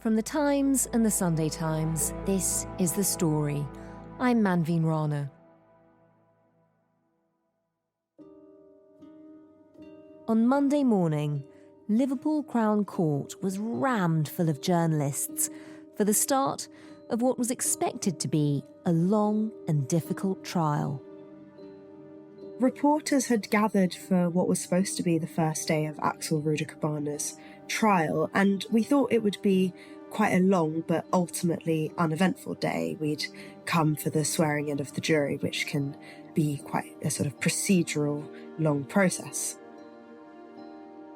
From the Times and the Sunday Times, this is The Story. I'm Manveen Rana. On Monday morning, Liverpool Crown Court was rammed full of journalists for the start of what was expected to be a long and difficult trial. Reporters had gathered for what was supposed to be the first day of Axel Rudakubana's trial, and we thought it would be quite a long but ultimately uneventful day. We'd come for the swearing in of the jury, which can be quite a sort of procedural, long process.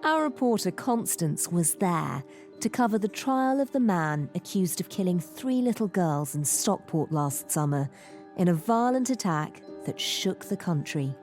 Our reporter Constance was there to cover the trial of the man accused of killing 3 little girls in Southport last summer in a violent attack that shook the country.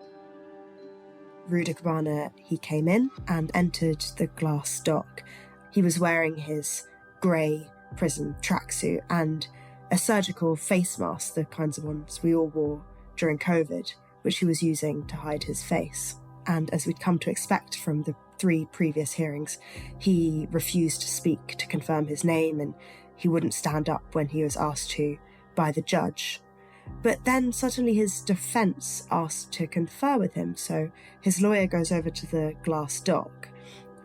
Rudakubana, he came in and entered the glass dock. He was wearing his grey prison tracksuit and a surgical face mask, the kinds of ones we all wore during COVID, which he was using to hide his face. And as we'd come to expect from the 3 previous hearings, he refused to speak to confirm his name, and he wouldn't stand up when he was asked to by the judge. But then suddenly his defence asked to confer with him, so his lawyer goes over to the glass dock,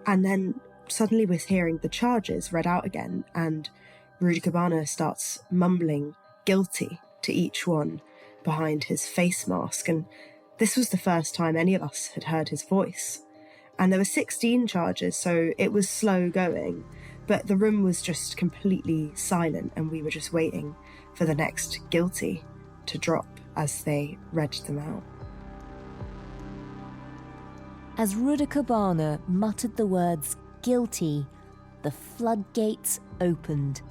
and then suddenly we're hearing the charges read out again, and Rudakubana starts mumbling guilty to each one behind his face mask, and this was the first time any of us had heard his voice. And there were 16 charges, so it was slow going, but the room was just completely silent, and we were just waiting for the next guilty to drop as they read them out. As Rudakubana muttered the words guilty, the floodgates opened.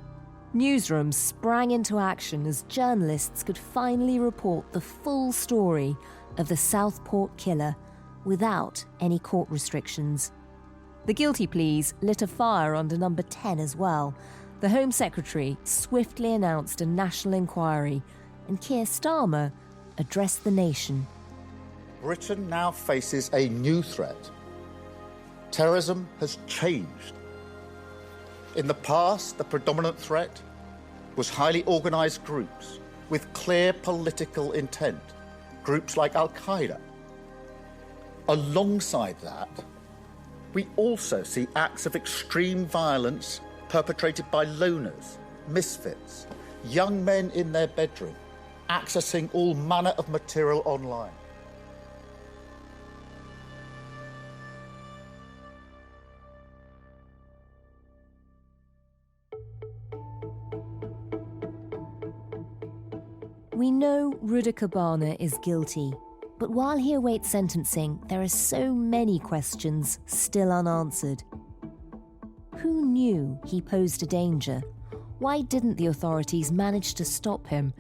Newsrooms sprang into action as journalists could finally report the full story of the Southport killer without any court restrictions. The guilty pleas lit a fire under number 10 as well. The Home Secretary swiftly announced a national inquiry, and Keir Starmer addressed the nation. Britain now faces a new threat. Terrorism has changed. In the past, the predominant threat was highly organised groups with clear political intent, groups like Al-Qaeda. Alongside that, we also see acts of extreme violence perpetrated by loners, misfits, young men in their bedroom, accessing all manner of material online. We know Rudakubana is guilty, but while he awaits sentencing, there are so many questions still unanswered. Who knew he posed a danger? Why didn't the authorities manage to stop him?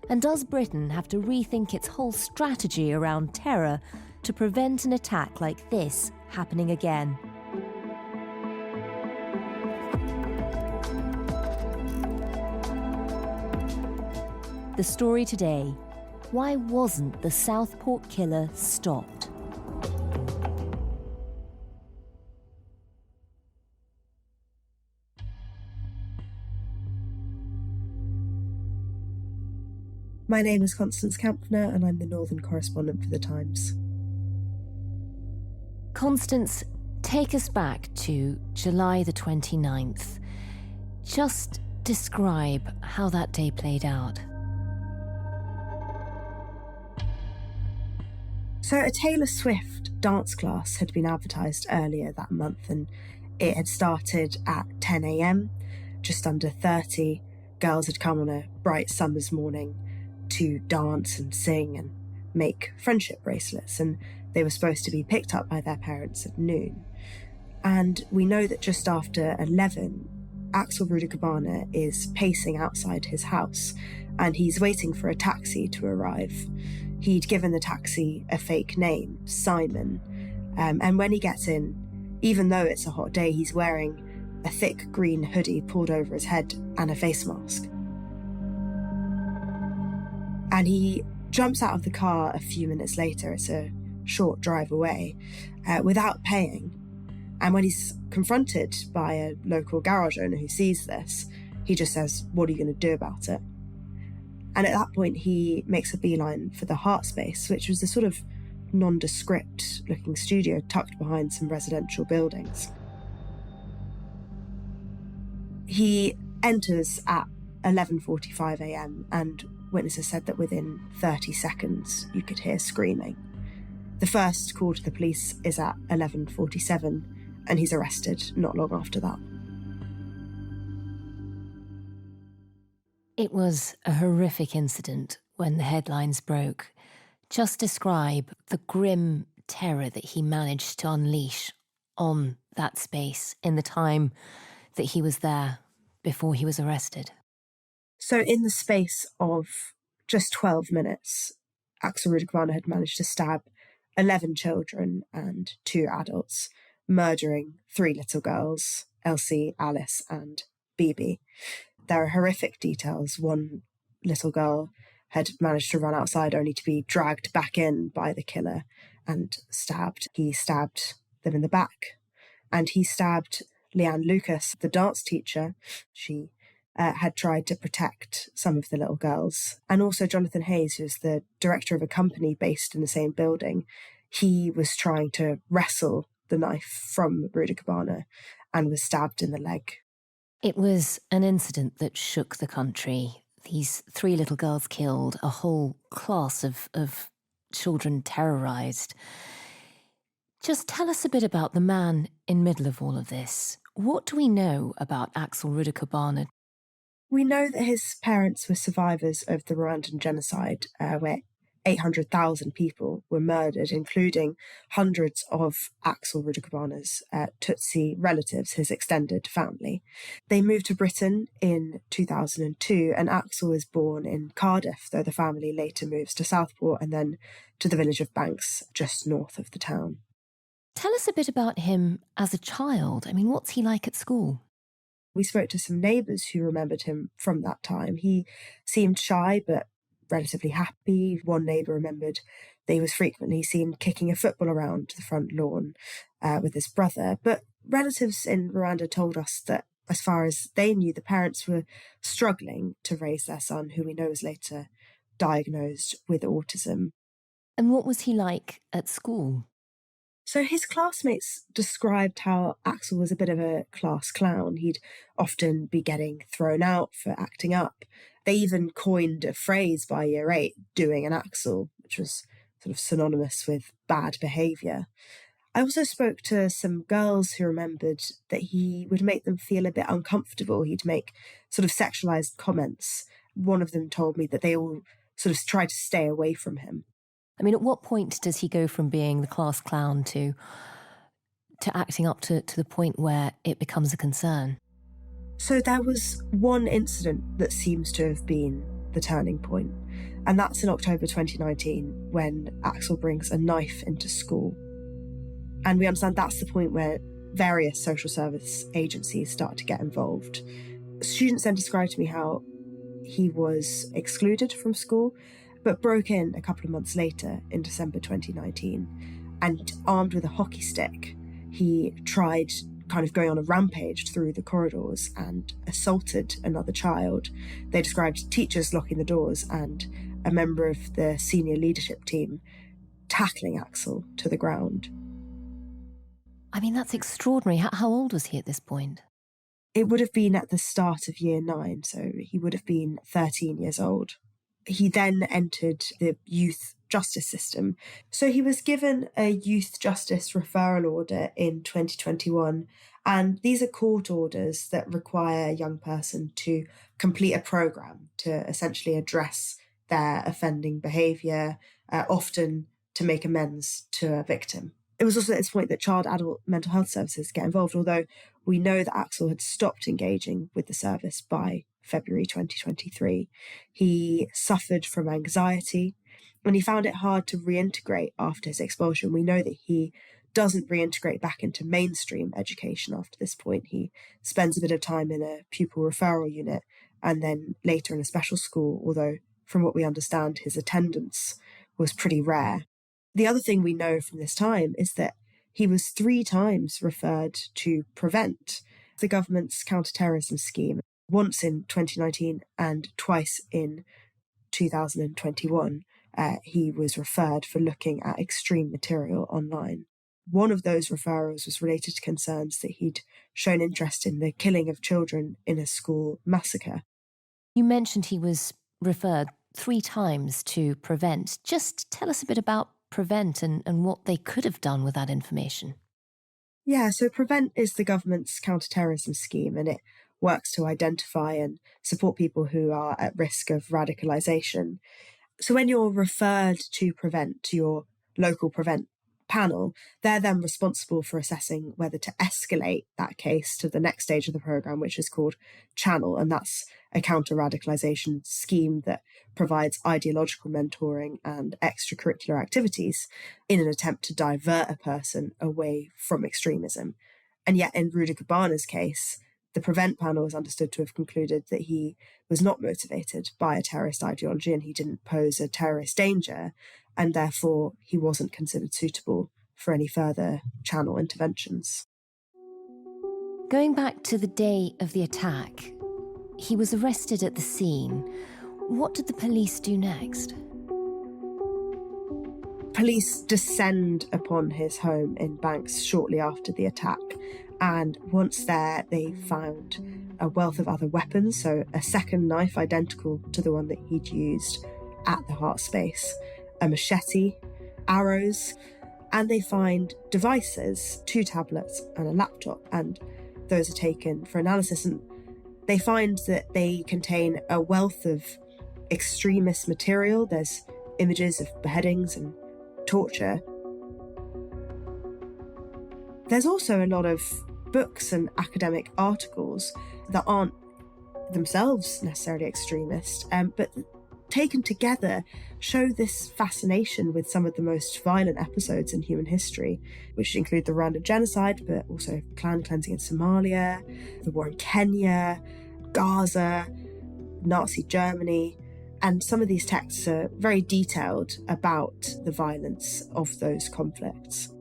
And does Britain have to rethink its whole strategy around terror to prevent an attack like this happening again? The story today: why wasn't the Southport killer stopped? My name is Constance Kampfner, and I'm the Northern Correspondent for The Times. Constance, take us back to July the 29th. Just describe how that day played out. So a Taylor Swift dance class had been advertised earlier that month, and it had started at 10 a.m. Just under 30 girls had come on a bright summer's morning to dance and sing and make friendship bracelets, and they were supposed to be picked up by their parents at noon. And we know that just after 11, Axel Rudakubana is pacing outside his house, and he's waiting for a taxi to arrive. He'd given the taxi a fake name, Simon, and when he gets in, even though it's a hot day, he's wearing a thick green hoodie pulled over his head and a face mask. And he jumps out of the car a few minutes later, it's a short drive away, without paying. And when he's confronted by a local garage owner who sees this. He just says, "What are you going to do about it?" And at that point, he makes a beeline for the Heart Space, which was a sort of nondescript looking studio tucked behind some residential buildings. He enters at 11:45 a.m. and witnesses said that within 30 seconds you could hear screaming. The first call to the police is at 11:47 and he's arrested not long after that. It was a horrific incident when the headlines broke. Just describe the grim terror that he managed to unleash on that space in the time that he was there before he was arrested. So in the space of just 12 minutes, Axel Rudakubana had managed to stab 11 children and 2 adults, murdering 3 little girls, Elsie, Alice and Bibi. There are horrific details. One little girl had managed to run outside only to be dragged back in by the killer and stabbed. He stabbed them in the back. And he stabbed Leanne Lucas, the dance teacher. She had tried to protect some of the little girls. And also Jonathan Hayes, who's the director of a company based in the same building. He was trying to wrestle the knife from Rudakubana and was stabbed in the leg. It was an incident that shook the country. These 3 little girls killed, a whole class of children terrorised. Just tell us a bit about the man in the middle of all of this. What do we know about Axel Rudakubana? We know that his parents were survivors of the Rwandan genocide, where 800,000 people were murdered, including hundreds of Axel Rudakubana's Tutsi relatives, his extended family. They moved to Britain in 2002, and Axel was born in Cardiff, though the family later moves to Southport and then to the village of Banks, just north of the town. Tell us a bit about him as a child. I mean, what's he like at school? We spoke to some neighbours who remembered him from that time. He seemed shy, but relatively happy. One neighbour remembered that he was frequently seen kicking a football around the front lawn with his brother. But relatives in Rwanda told us that, as far as they knew, the parents were struggling to raise their son, who we know was later diagnosed with autism. And what was he like at school? So his classmates described how Axel was a bit of a class clown. He'd often be getting thrown out for acting up. They even coined a phrase by year 8, doing an Axel, which was sort of synonymous with bad behaviour. I also spoke to some girls who remembered that he would make them feel a bit uncomfortable. He'd make sort of sexualised comments. One of them told me that they all sort of tried to stay away from him. I mean, at what point does he go from being the class clown to acting up to the point where it becomes a concern? So there was one incident that seems to have been the turning point, and that's in October 2019 when Axel brings a knife into school. And we understand that's the point where various social service agencies start to get involved. Students then described to me how he was excluded from school, but broke in a couple of months later in December 2019, and armed with a hockey stick, he tried kind of going on a rampage through the corridors and assaulted another child. They described teachers locking the doors and a member of the senior leadership team tackling Axel to the ground. I mean, that's extraordinary. How old was he at this point? It would have been at the start of year 9, so he would have been 13 years old. He then entered the youth justice system. So he was given a youth justice referral order in 2021. And these are court orders that require a young person to complete a programme to essentially address their offending behaviour, often to make amends to a victim. It was also at this point that child-adult mental health services get involved, although we know that Axel had stopped engaging with the service by February 2023. He suffered from anxiety and he found it hard to reintegrate after his expulsion. We know that he doesn't reintegrate back into mainstream education after this point. He spends a bit of time in a pupil referral unit and then later in a special school, although from what we understand, his attendance was pretty rare. The other thing we know from this time is that he was 3 times referred to prevent, the government's counter-terrorism scheme, once in 2019 and twice in 2021. He was referred for looking at extreme material online. One of those referrals was related to concerns that he'd shown interest in the killing of children in a school massacre. You mentioned he was referred 3 times to prevent. Just tell us a bit about prevent and what they could have done with that information. Yeah, so prevent is the government's counter-terrorism scheme, and it works to identify and support people who are at risk of radicalisation. So when you're referred to prevent, to your local prevent panel, they're then responsible for assessing whether to escalate that case to the next stage of the programme, which is called Channel, and that's a counter-radicalisation scheme that provides ideological mentoring and extracurricular activities in an attempt to divert a person away from extremism. And yet in Rudakubana's case, the Prevent panel is understood to have concluded that he was not motivated by a terrorist ideology and he didn't pose a terrorist danger, and therefore he wasn't considered suitable for any further channel interventions. Going back to the day of the attack, he was arrested at the scene. What did the police do next? Police descend upon his home in Banks shortly after the attack, and once there they found a wealth of other weapons, so a second knife identical to the one that he'd used at the heart space, a machete, arrows, and they find devices, 2 tablets and a laptop, and those are taken for analysis, and they find that they contain a wealth of extremist material. There's images of beheadings and torture. There's also a lot of books and academic articles that aren't themselves necessarily extremist, but taken together show this fascination with some of the most violent episodes in human history, which include the Rana genocide, but also clan cleansing in Somalia, the war in Kenya, Gaza, Nazi Germany. And some of these texts are very detailed about the violence of those conflicts.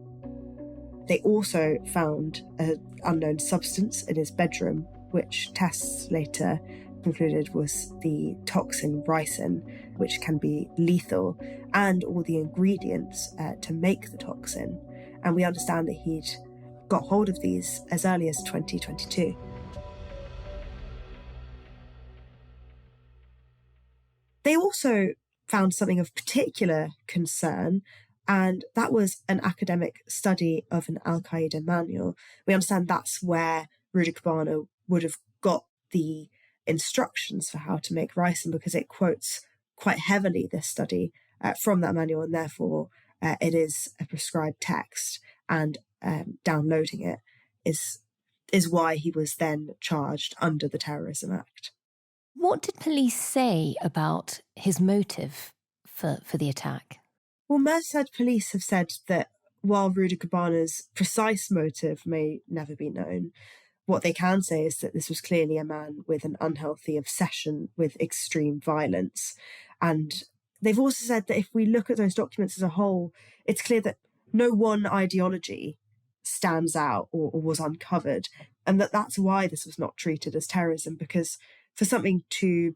They also found an unknown substance in his bedroom, which tests later concluded was the toxin ricin, which can be lethal, and all the ingredients to make the toxin. And we understand that he'd got hold of these as early as 2022. They also found something of particular concern, and that was an academic study of an Al-Qaeda manual. We understand that's where Rudakubana would have got the instructions for how to make ricin, because it quotes quite heavily this study from that manual, and therefore it is a prescribed text, and downloading it is why he was then charged under the Terrorism Act. What did police say about his motive for the attack? Well, Merseyside police have said that while Rudakubana's precise motive may never be known, what they can say is that this was clearly a man with an unhealthy obsession with extreme violence. And they've also said that if we look at those documents as a whole, it's clear that no one ideology stands out or was uncovered, and that's why this was not treated as terrorism, because for something to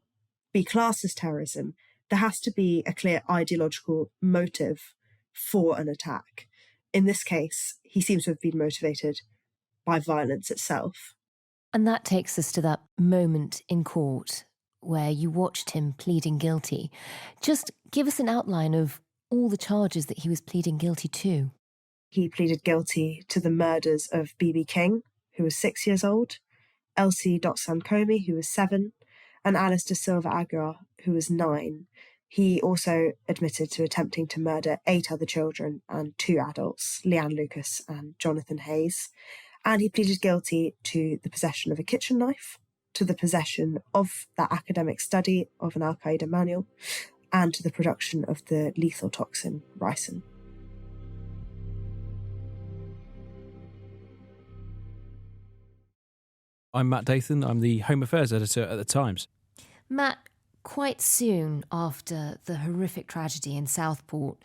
be classed as terrorism, there has to be a clear ideological motive for an attack. In this case, he seems to have been motivated by violence itself. And that takes us to that moment in court where you watched him pleading guilty. Just give us an outline of all the charges that he was pleading guilty to. He pleaded guilty to the murders of B.B. King, who was 6 years old, Elsie Dotson-Comey, who was 7, and Alice de Silva Aguiar, who was 9. He also admitted to attempting to murder 8 other children and 2 adults, Leanne Lucas and Jonathan Hayes. And he pleaded guilty to the possession of a kitchen knife, to the possession of that academic study of an Al-Qaeda manual, and to the production of the lethal toxin ricin. I'm Matt Dathan. I'm the Home Affairs editor at The Times. Matt, quite soon after the horrific tragedy in Southport,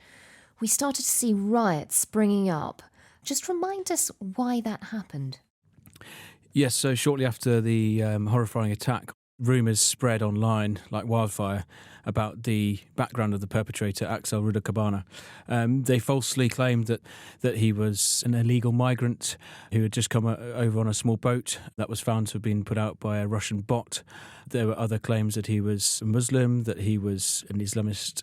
we started to see riots springing up, Just remind us why that happened. Yes, so shortly after the horrifying attack, rumours spread online like wildfire about the background of the perpetrator, Axel Rudakubana. They falsely claimed that he was an illegal migrant who had just come over on a small boat that was found to have been put out by a Russian bot. There were other claims that he was a Muslim, that he was an Islamist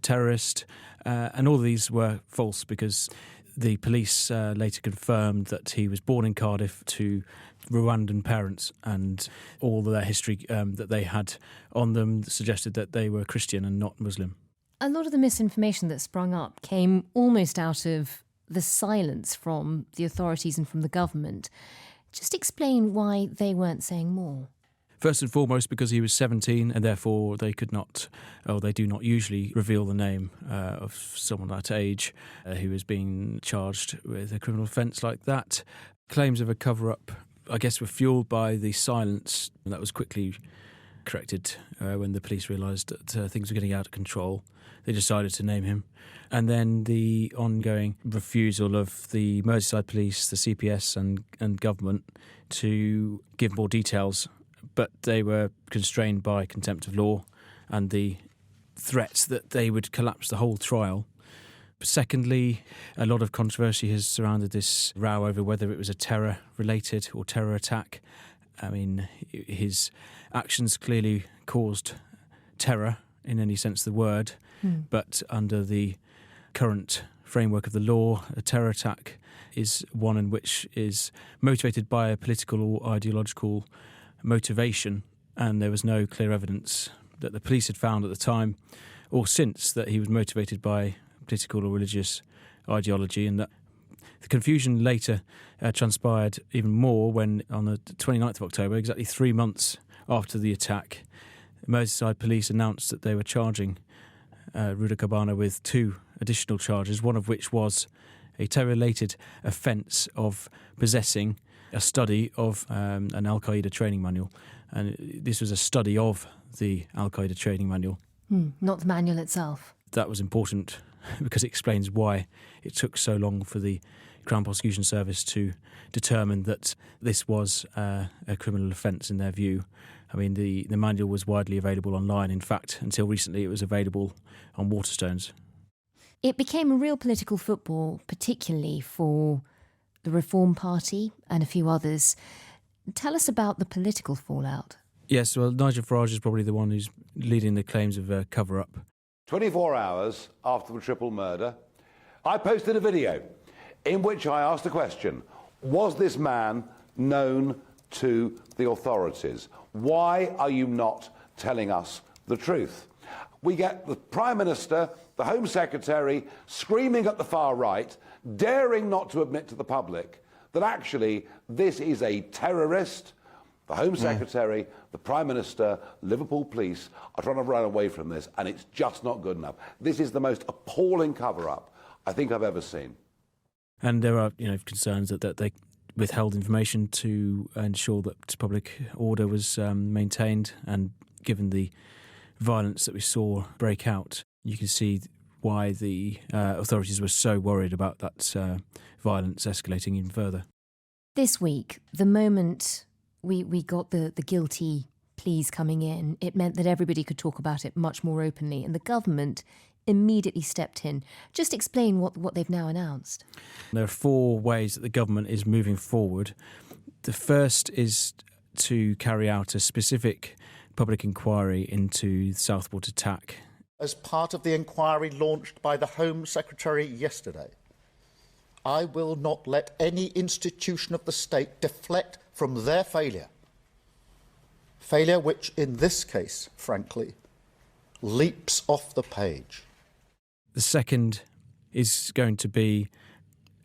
terrorist, and all of these were false because the police later confirmed that he was born in Cardiff to Rwandan parents, and all of their history that they had on them suggested that they were Christian and not Muslim. A lot of the misinformation that sprung up came almost out of the silence from the authorities and from the government. Just explain why they weren't saying more. First and foremost, because he was 17 and therefore they could not, or they do not usually reveal the name of someone that age who is being charged with a criminal offence like that. Claims of a cover-up, I guess, were fuelled by the silence that was quickly corrected when the police realised that things were getting out of control. They decided to name him. And then the ongoing refusal of the Merseyside police, the CPS and government to give more details, but they were constrained by contempt of law and the threats that they would collapse the whole trial. Secondly, a lot of controversy has surrounded this row over whether it was a terror-related or terror attack. I mean, his actions clearly caused terror in any sense of the word, but under the current framework of the law, a terror attack is one in which is motivated by a political or ideological motivation, and there was no clear evidence that the police had found at the time or since that he was motivated by political or religious ideology, and that the confusion later transpired even more when on the 29th of October, exactly 3 months after the attack, Merseyside police announced that they were charging Rudakubana with 2 additional charges, one of which was a terror-related offence of possessing a study of an Al-Qaeda training manual. And this was a study of the Al-Qaeda training manual. Not the manual itself. That was important because it explains why it took so long for the Crown Prosecution Service to determine that this was a criminal offence in their view. I mean, the manual was widely available online. In fact, until recently, it was available on Waterstones. It became a real political football, particularly for the Reform Party and a few others. Tell us about the political fallout. Yes, well, Nigel Farage is probably the one who's leading the claims of a cover-up. 24 hours after the triple murder, I posted a video in which I asked the question, was this man known to the authorities? Why are you not telling us the truth? We get the Prime Minister, the Home Secretary, screaming at the far right, daring not to admit to the public that actually this is a terrorist. The Home Secretary, the Prime Minister, Liverpool police are trying to run away from this, and it's just not good enough. This is the most appalling cover-up I think I've ever seen. And there are, concerns that they withheld information to ensure that public order was maintained. And given the violence that we saw break out, you can see why the authorities were so worried about that violence escalating even further. This week, the moment we got the guilty pleas coming in, it meant that everybody could talk about it much more openly, and the government immediately stepped in. Just explain what they've now announced. There are 4 ways that the government is moving forward. The first is to carry out a specific public inquiry into the Southport attack. As part of the inquiry launched by the Home Secretary yesterday, I will not let any institution of the state deflect from their failure. Failure which, in this case, frankly, leaps off the page. The second is going to be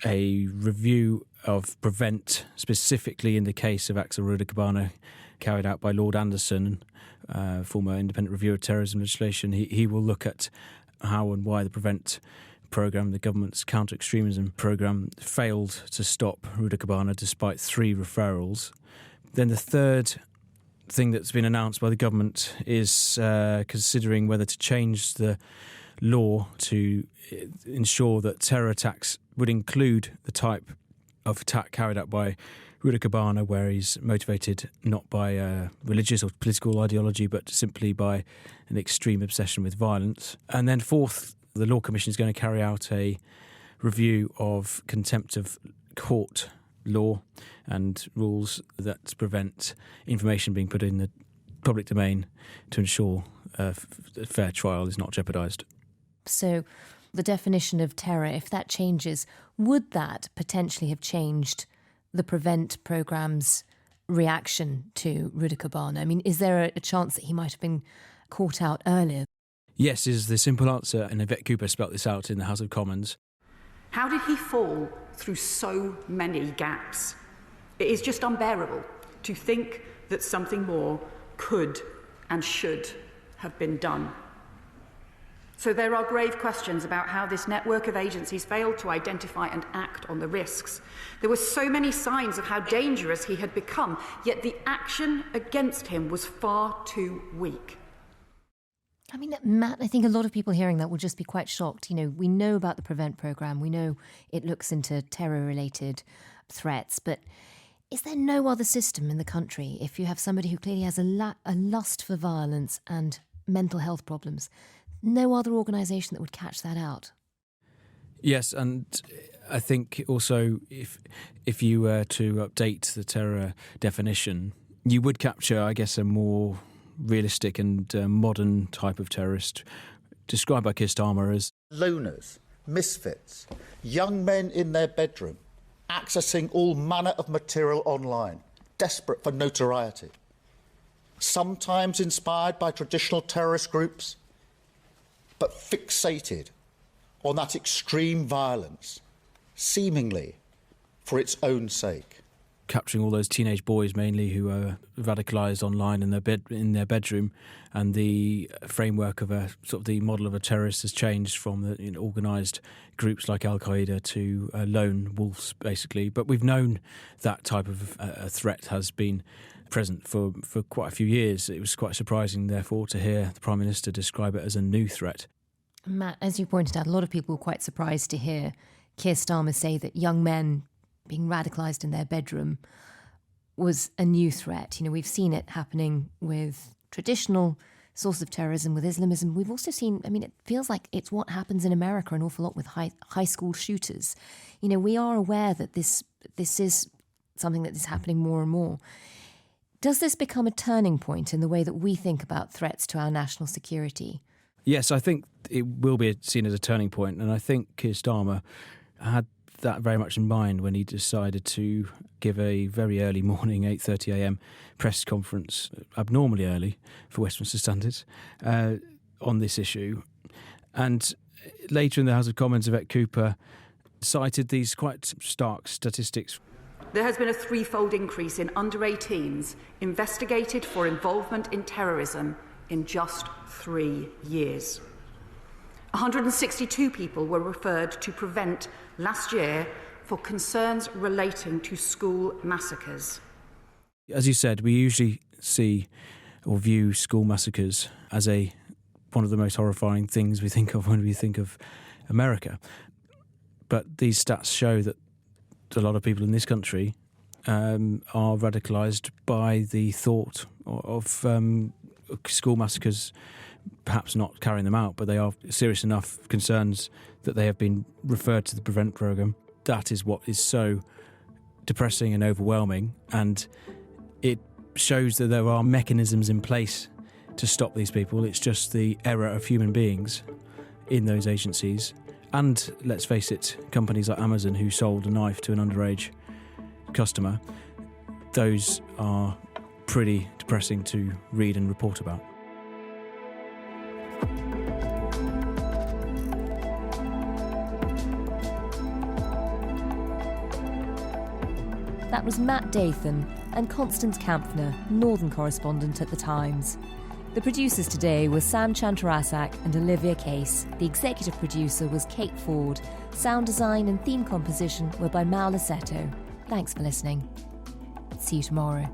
a review of Prevent, specifically in the case of Axel Rudakubana, carried out by Lord Anderson, former independent reviewer of terrorism legislation. He will look at how and why the Prevent programme, the government's counter-extremism programme, failed to stop Rudakubana despite 3 referrals. Then the third thing that's been announced by the government is considering whether to change the law to ensure that terror attacks would include the type of attack carried out by Rudakubana, where he's motivated not by religious or political ideology, but simply by an extreme obsession with violence. And then fourth, the Law Commission is going to carry out a review of contempt of court law and rules that prevent information being put in the public domain to ensure a fair trial is not jeopardised. So the definition of terror, if that changes, would that potentially have changed the Prevent programme's reaction to Rudakubana? I mean, is there a chance that he might have been caught out earlier? Yes is the simple answer, and Yvette Cooper spelt this out in the House of Commons. How did he fall through so many gaps? It is just unbearable to think that something more could and should have been done. So there are grave questions about how this network of agencies failed to identify and act on the risks. There were so many signs of how dangerous he had become, yet the action against him was far too weak. I mean, Matt, I think a lot of people hearing that will just be quite shocked. You know, we know about the Prevent programme, we know it looks into terror-related threats, but is there no other system in the country if you have somebody who clearly has a lust for violence and mental health problems? No other organisation that would catch that out? Yes, and I think also if you were to update the terror definition, you would capture, I guess, a more realistic and modern type of terrorist described by Keir Starmer as loners, misfits, young men in their bedroom, accessing all manner of material online, desperate for notoriety, sometimes inspired by traditional terrorist groups, but fixated on that extreme violence, seemingly for its own sake. Capturing all those teenage boys mainly who are radicalised online in their bedroom, and the framework of a sort of the model of a terrorist has changed from the organised groups like Al Qaeda to lone wolves basically. But we've known that type of a threat has been present for quite a few years. It was quite surprising, therefore, to hear the Prime Minister describe it as a new threat. Matt, as you pointed out, a lot of people were quite surprised to hear Keir Starmer say that young men being radicalised in their bedroom was a new threat. You know, we've seen it happening with traditional sources of terrorism, with Islamism. We've also seen, I mean, it feels like it's what happens in America an awful lot with high school shooters. You know, we are aware that this is something that is happening more and more. Does this become a turning point in the way that we think about threats to our national security? Yes, I think it will be seen as a turning point, and I think Keir Starmer had that very much in mind when he decided to give a very early morning 8:30am press conference, abnormally early for Westminster standards, on this issue. And later in the House of Commons, Yvette Cooper cited these quite stark statistics. There has been a threefold increase in under-18s investigated for involvement in terrorism in just 3 years. 162 people were referred to Prevent last year for concerns relating to school massacres. As you said, we usually see or view school massacres as one of the most horrifying things we think of when we think of America. But these stats show that a lot of people in this country are radicalised by the thought of school massacres, perhaps not carrying them out, but they are serious enough concerns that they have been referred to the Prevent programme. That is what is so depressing and overwhelming, and it shows that there are mechanisms in place to stop these people. It's just the error of human beings in those agencies. And let's face it, companies like Amazon who sold a knife to an underage customer, those are pretty depressing to read and report about. That was Matt Dathan and Constance Kampfner, Northern Correspondent at The Times. The producers today were Sam Chantarasak and Olivia Case. The executive producer was Kate Ford. Sound design and theme composition were by Mal Lassetto. Thanks for listening. See you tomorrow.